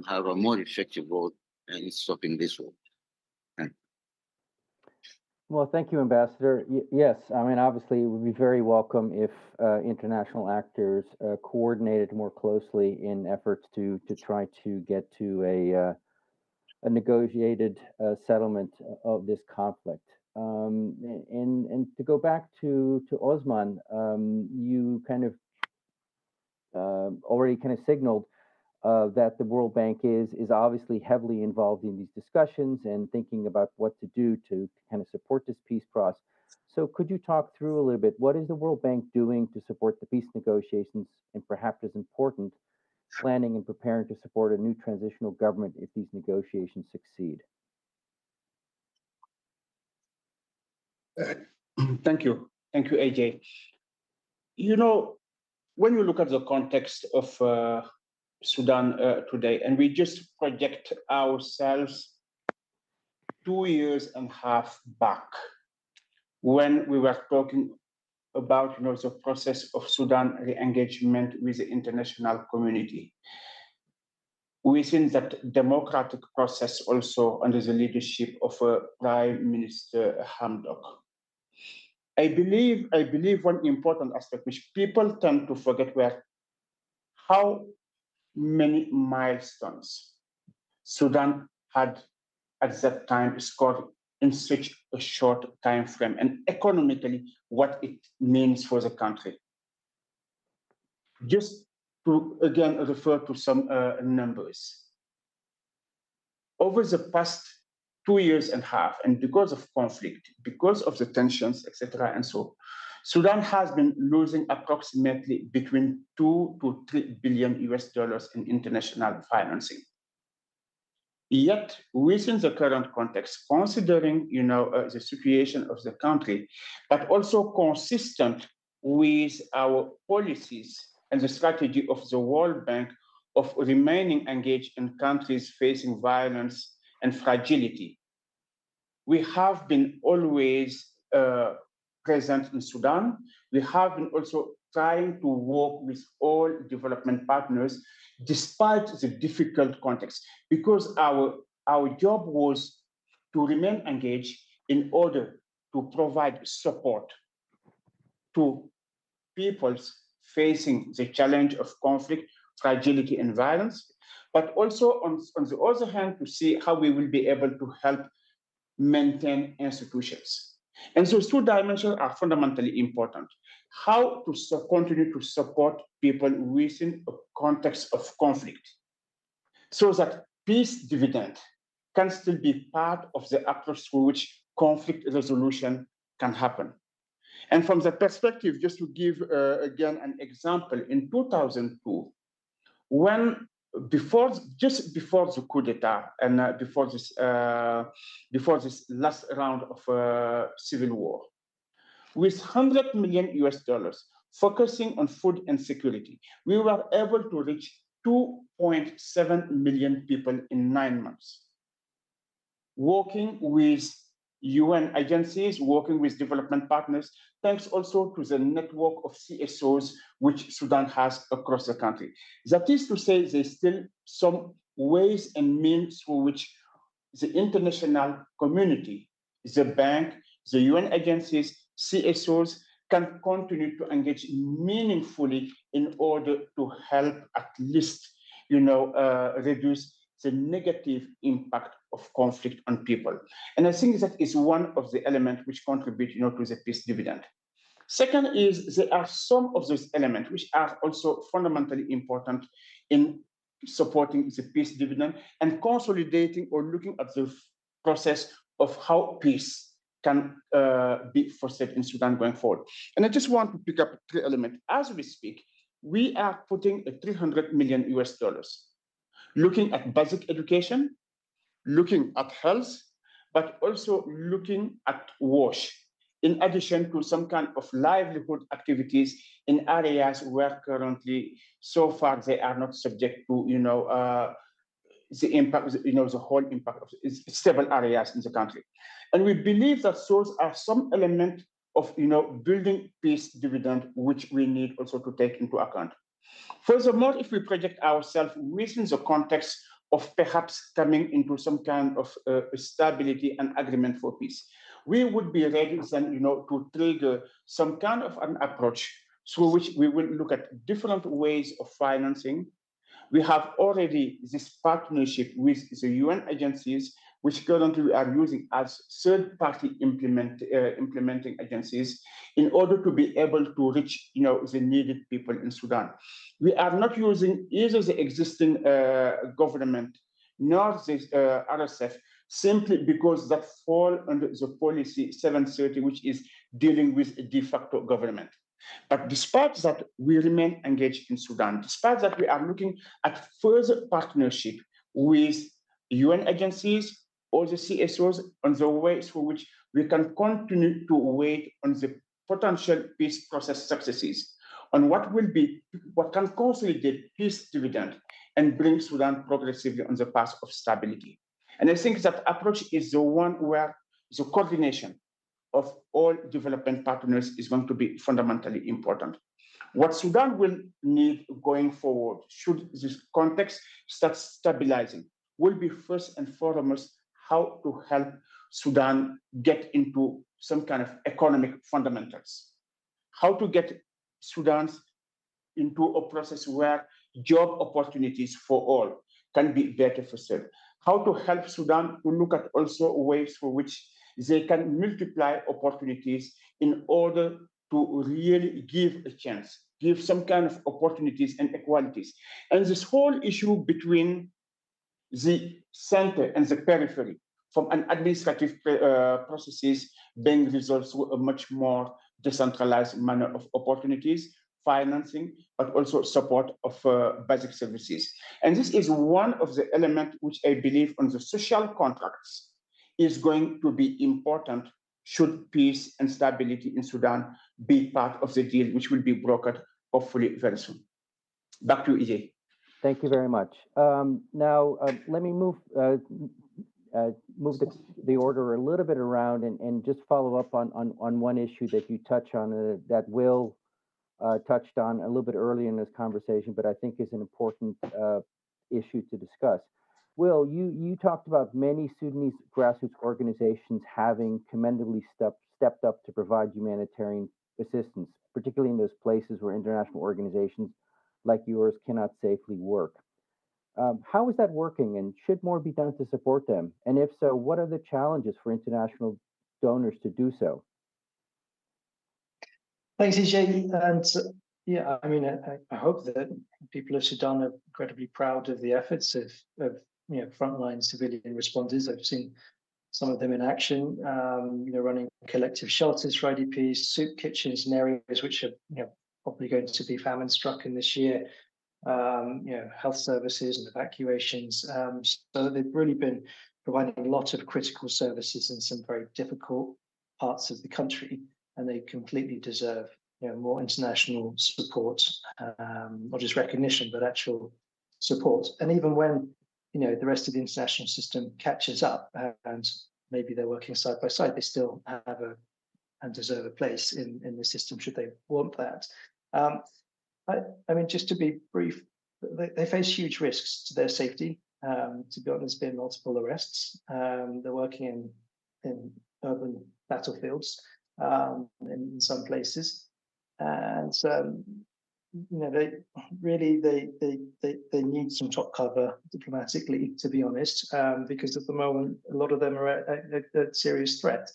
have a more effective role in stopping this war. Well, thank you, Ambassador. Yes, I mean, obviously, it would be very welcome if international actors coordinated more closely in efforts to try to get to a negotiated settlement of this conflict. And to go back to Osman, you kind of already kind of signaled that the World Bank is obviously heavily involved in these discussions and thinking about what to do to kind of support this peace process. So could you talk through a little bit, what is the World Bank doing to support the peace negotiations and perhaps as important, planning and preparing to support a new transitional government if these negotiations succeed? Thank you. Thank you, AJ. You know, when you look at the context of Sudan today, and we just project ourselves 2.5 years back, when we were talking about the process of Sudan re-engagement with the international community. Within that democratic process also under the leadership of Prime Minister Hamdok. I believe one important aspect which people tend to forget were how many milestones Sudan had at that time scored in such a short time frame, and economically what it means for the country. Just to again refer to some numbers. Over the past 2.5 years, and because of conflict, because of the tensions, etc., and so, Sudan has been losing approximately between 2 to 3 billion US dollars in international financing. Yet, within the current context, considering the situation of the country, but also consistent with our policies and the strategy of the World Bank of remaining engaged in countries facing violence and fragility, we have been always present in Sudan. We have been also trying to work with all development partners despite the difficult context, because our job was to remain engaged in order to provide support to peoples facing the challenge of conflict, fragility, and violence, but also on the other hand, to see how we will be able to help maintain institutions. And so 2 dimensions are fundamentally important. How to continue to support people within a context of conflict so that peace dividend can still be part of the approach through which conflict resolution can happen. And from that perspective, just to give again an example, in 2002, when just before the coup d'etat and before this last round of civil war, with 100 million US dollars focusing on food and security, we were able to reach 2.7 million people in 9 months, working with UN agencies, working with development partners, thanks also to the network of CSOs which Sudan has across the country. That is to say, there's still some ways and means through which the international community, the bank, the UN agencies, CSOs can continue to engage meaningfully in order to help at least, reduce the negative impact of conflict on people. And I think that is one of the elements which contribute, to the peace dividend. Second is there are some of those elements which are also fundamentally important in supporting the peace dividend and consolidating or looking at the process of how peace can be fostered in Sudan going forward. And I just want to pick up 3 elements. As we speak, we are putting a 300 million US dollars, looking at basic education, looking at health, but also looking at WASH, in addition to some kind of livelihood activities in areas where currently, so far, they are not subject to, the impact, the whole impact of stable areas in the country. And we believe that those are some element of, building peace dividend, which we need also to take into account. Furthermore, if we project ourselves within the context of perhaps coming into some kind of stability and agreement for peace, we would be ready then, to trigger some kind of an approach through which we will look at different ways of financing. We have already this partnership with the UN agencies, which currently we are using as third-party implementing agencies in order to be able to reach, the needed people in Sudan. We are not using either the existing government nor the RSF simply because that fall under the policy 730, which is dealing with a de facto government. But despite that, we remain engaged in Sudan. Despite that, we are looking at further partnership with UN agencies or the CSOs on the ways through which we can continue to wait on the potential peace process successes, on what can consolidate peace dividend and bring Sudan progressively on the path of stability. And I think that approach is the one where the coordination of all development partners is going to be fundamentally important. What Sudan will need going forward, should this context start stabilizing, will be first and foremost how to help Sudan get into some kind of economic fundamentals, how to get Sudan into a process where job opportunities for all can be better fostered, how to help Sudan to look at also ways for which they can multiply opportunities in order to really give a chance, give some kind of opportunities and equalities. And this whole issue between the center and the periphery from an administrative processes being resolved through a much more decentralized manner of opportunities, financing, but also support of basic services. And this is one of the elements which I believe on the social contracts is going to be important should peace and stability in Sudan be part of the deal, which will be brokered hopefully very soon. Back to EJ. Thank you very much. Now, let me move the order a little bit around and just follow up on one issue that you touch on that Will touched on a little bit earlier in this conversation, but I think is an important issue to discuss. Will, you talked about many Sudanese grassroots organizations having commendably stepped up to provide humanitarian assistance, particularly in those places where international organizations like yours cannot safely work. How is that working, and should more be done to support them? And if so, what are the challenges for international donors to do so? Thanks, EJ. And yeah, I mean, I hope that people of Sudan are incredibly proud of the efforts of frontline civilian responders. I've seen some of them in action, running collective shelters for IDPs, soup kitchens in areas which are probably going to be famine stricken this year, health services and evacuations. So they've really been providing a lot of critical services in some very difficult parts of the country, and they completely deserve more international support, not just recognition, but actual support. And even when the rest of the international system catches up and maybe they're working side by side, they still have and deserve a place in the system should they want that. I mean, just to be brief, they face huge risks to their safety. To be honest, there's been multiple arrests. They're working in urban battlefields in some places, and they really they need some top cover diplomatically, to be honest, because at the moment a lot of them are a serious threat.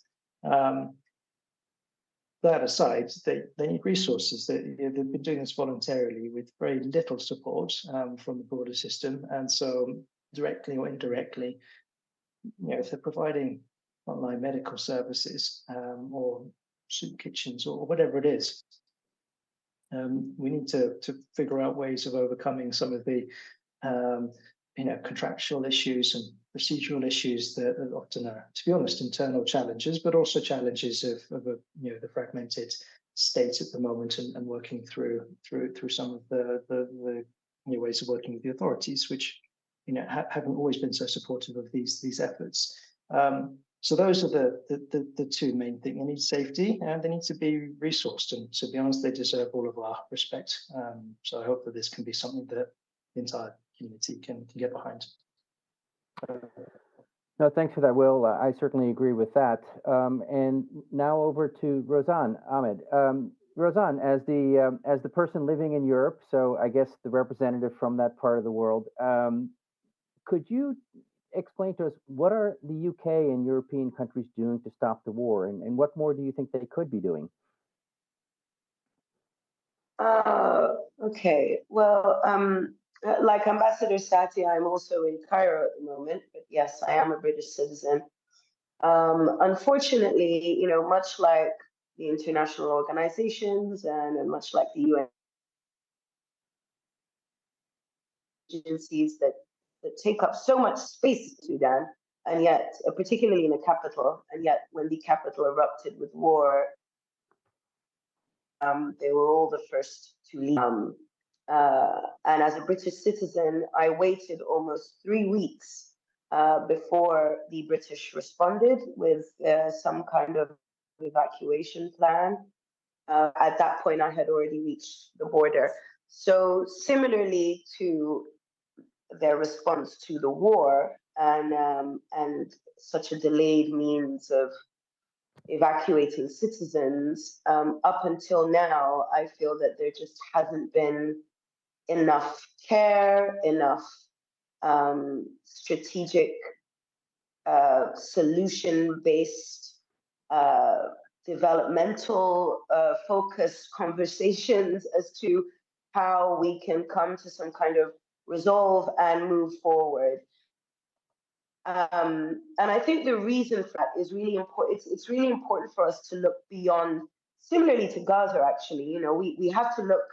That aside, they need resources. They've been doing this voluntarily with very little support from the border system, and so directly or indirectly, if they're providing online medical services or soup kitchens or whatever it is, we need to figure out ways of overcoming some of the contractual issues and procedural issues that often are, to be honest, internal challenges, but also challenges of the fragmented state at the moment, and working through some of the ways of working with the authorities, which haven't always been so supportive of these efforts. So those are the two main things. They need safety and they need to be resourced. And to be honest, they deserve all of our respect. So I hope that this can be something that the entire community can get behind. No, thanks for that, Will. I certainly agree with that. And now over to Rozan Ahmed. Rozan, as the person living in Europe, so I guess the representative from that part of the world, could you explain to us what are the UK and European countries doing to stop the war, and what more do you think they could be doing? Okay, well, like Ambassador Sati, I'm also in Cairo at the moment, but yes, I am a British citizen. Unfortunately, much like the international organizations and much like the UN agencies that take up so much space in Sudan, and yet, particularly in the capital, and yet when the capital erupted with war, they were all the first to leave. And as a British citizen, I waited almost 3 weeks before the British responded with some kind of evacuation plan. At that point, I had already reached the border. So similarly to their response to the war and such a delayed means of evacuating citizens, up until now, I feel that there just hasn't been enough care, enough strategic, solution-based, developmental focused conversations as to how we can come to some kind of resolve and move forward. And I think the reason for that is really important. It's really important for us to look beyond, similarly to Gaza, actually. We have to look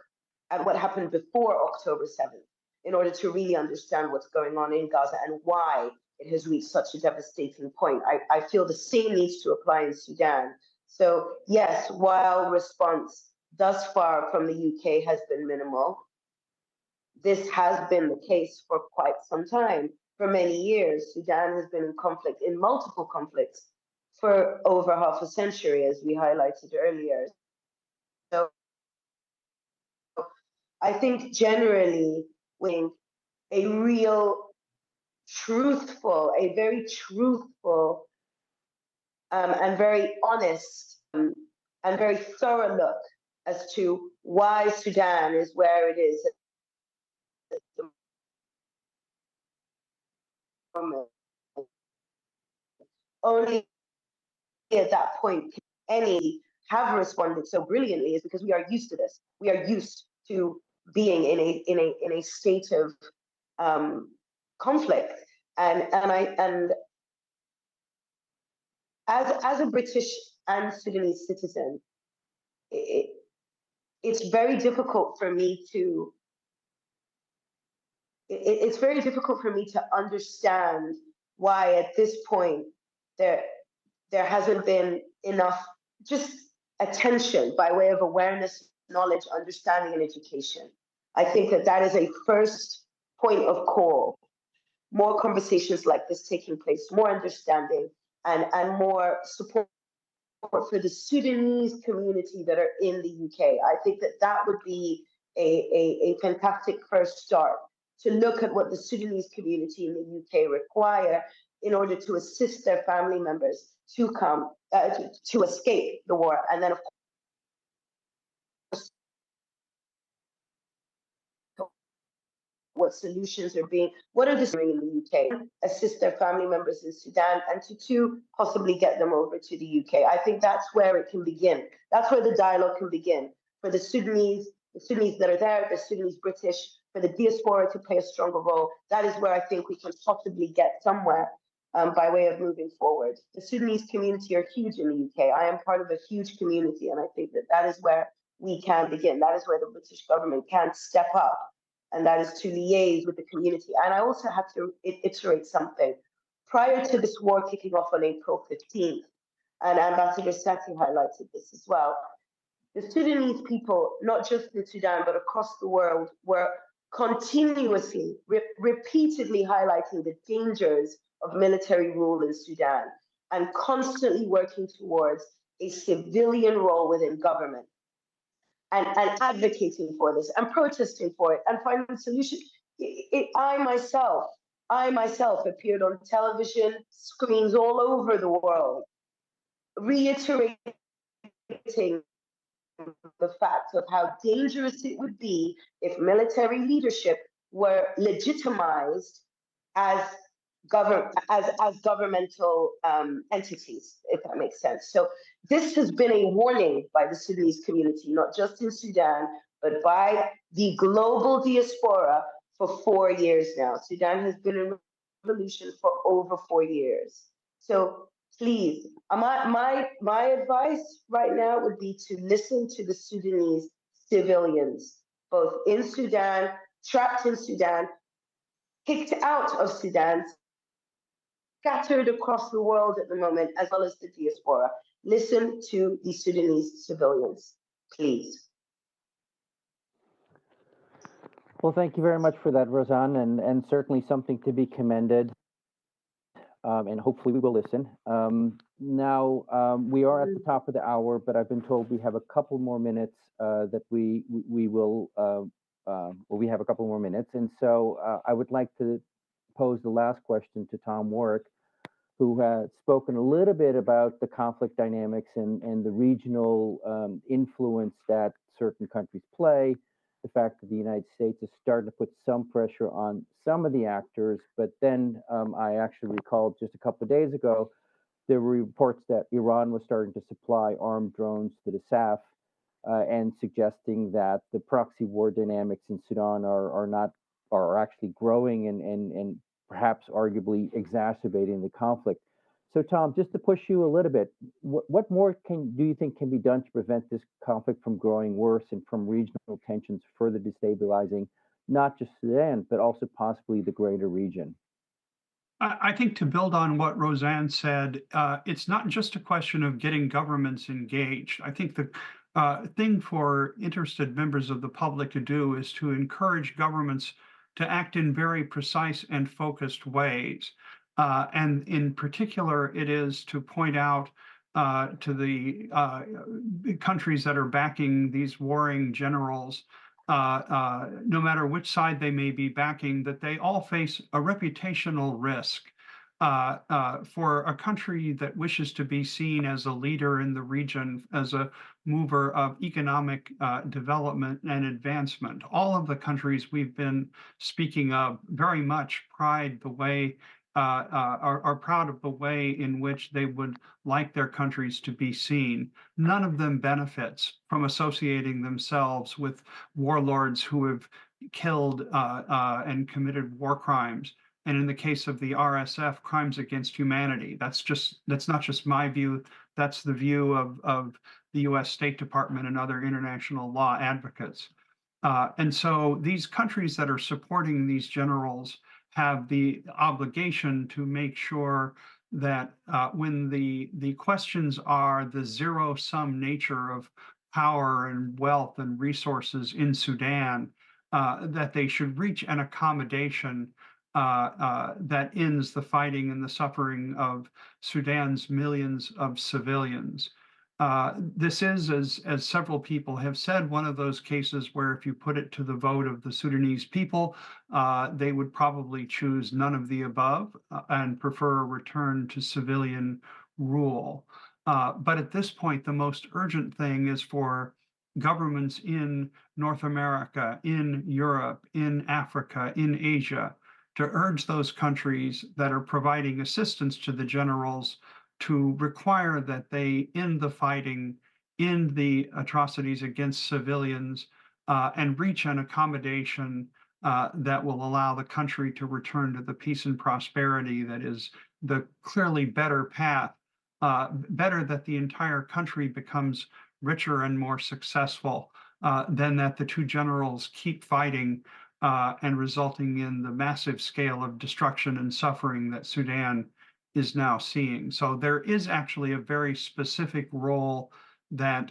at what happened before October 7th in order to really understand what's going on in Gaza and why it has reached such a devastating point. I feel the same needs to apply in Sudan. So yes, while response thus far from the UK has been minimal, this has been the case for quite some time. For many years, Sudan has been in conflict, in multiple conflicts, for over half a century, as we highlighted earlier. So I think generally, when a real truthful, a very truthful and very honest and very thorough look as to why Sudan is where it is at the moment. Only at that point can any have responded so brilliantly is because we are used to this. We are used to being in a state of conflict, and as a British and Sudanese citizen, it's very difficult for me to it's very difficult for me to understand why at this point there hasn't been enough just attention by way of awareness, knowledge, understanding, and education. I think that is a first point of call. More conversations like this taking place, more understanding, and more support for the Sudanese community that are in the UK. I think that would be a fantastic first start, to look at what the Sudanese community in the UK require in order to assist their family members to come to escape the war, and then of course what solutions are being, what are they doing in the UK, assist their family members in Sudan, and to possibly get them over to the UK. I think that's where it can begin. That's where the dialogue can begin for the Sudanese that are there, the Sudanese British, for the diaspora to play a stronger role. That is where I think we can possibly get somewhere by way of moving forward. The Sudanese community are huge in the UK. I am part of a huge community, and I think that is where we can begin. That is where the British government can step up, and that is to liaise with the community. And I also have to iterate something. Prior to this war kicking off on April 15th, and Ambassador Sati highlighted this as well, the Sudanese people, not just in Sudan, but across the world, were continuously, repeatedly highlighting the dangers of military rule in Sudan, and constantly working towards a civilian role within government, and advocating for this, and protesting for it, and finding solutions. I myself appeared on television screens all over the world, reiterating the fact of how dangerous it would be if military leadership were legitimized as governmental entities, if that makes sense. So this has been a warning by the Sudanese community, not just in Sudan, but by the global diaspora for 4 years now. Sudan has been in revolution for over 4 years. So please, my advice right now would be to listen to the Sudanese civilians, both in Sudan, trapped in Sudan, kicked out of Sudan, scattered across the world at the moment, as well as the diaspora. Listen to the Sudanese civilians, please. Well, thank you very much for that, Rosanne, and certainly something to be commended. And hopefully we will listen. Now, we are at the top of the hour, but I've been told we have a couple more minutes that we will, we have a couple more minutes. And so I would like to pose the last question to Tom Warwick, who has spoken a little bit about the conflict dynamics and the regional influence that certain countries play, the fact that the United States is starting to put some pressure on some of the actors. But then I actually recalled just a couple of days ago, there were reports that Iran was starting to supply armed drones to the SAF, and suggesting that the proxy war dynamics in Sudan are actually growing and perhaps arguably exacerbating the conflict. So, Tom, just to push you a little bit, what more do you think can be done to prevent this conflict from growing worse and from regional tensions further destabilizing not just Sudan, but also possibly the greater region? I think, to build on what Rosanne said, it's not just a question of getting governments engaged. I think the thing for interested members of the public to do is to encourage governments to act in very precise and focused ways. And in particular, it is to point out to the countries that are backing these warring generals, no matter which side they may be backing, that they all face a reputational risk. For a country that wishes to be seen as a leader in the region, as a mover of economic development and advancement. All of the countries we've been speaking of very much pride the way are proud of the way in which they would like their countries to be seen. None of them benefits from associating themselves with warlords who have killed and committed war crimes and in the case of the RSF, crimes against humanity. That's not just my view, that's the view of the US State Department and other international law advocates. And so these countries that are supporting these generals have the obligation to make sure that when the questions are the zero-sum nature of power and wealth and resources in Sudan, that they should reach an accommodation that ends the fighting and the suffering of Sudan's millions of civilians. This is, as several people have said, one of those cases where if you put it to the vote of the Sudanese people, they would probably choose none of the above and prefer a return to civilian rule. But at this point, the most urgent thing is for governments in North America, in Europe, in Africa, in Asia, to urge those countries that are providing assistance to the generals to require that they end the fighting, end the atrocities against civilians, and reach an accommodation that will allow the country to return to the peace and prosperity that is the clearly better path, better that the entire country becomes richer and more successful than that the two generals keep fighting and resulting in the massive scale of destruction and suffering that Sudan is now seeing. So there is actually a very specific role that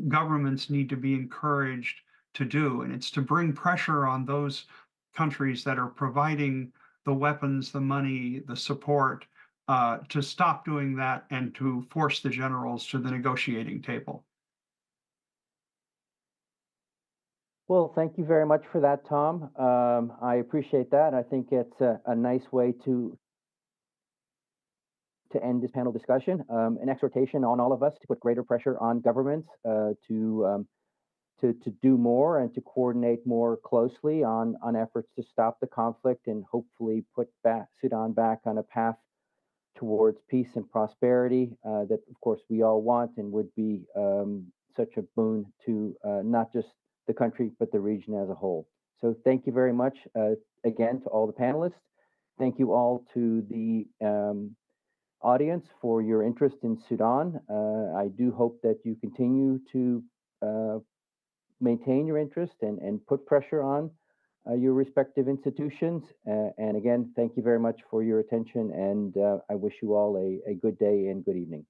governments need to be encouraged to do, and it's to bring pressure on those countries that are providing the weapons, the money, the support to stop doing that and to force the generals to the negotiating table. Well, thank you very much for that, Tom. I appreciate that. I think it's a nice way to end this panel discussion. An exhortation on all of us to put greater pressure on governments to do more and to coordinate more closely on efforts to stop the conflict and hopefully put Sudan back on a path towards peace and prosperity that, of course, we all want and would be such a boon to not just the country, but the region as a whole. So thank you very much again to all the panelists. Thank you all to the audience for your interest in Sudan. I do hope that you continue to maintain your interest and put pressure on your respective institutions. And again, thank you very much for your attention, and I wish you all a good day and good evening.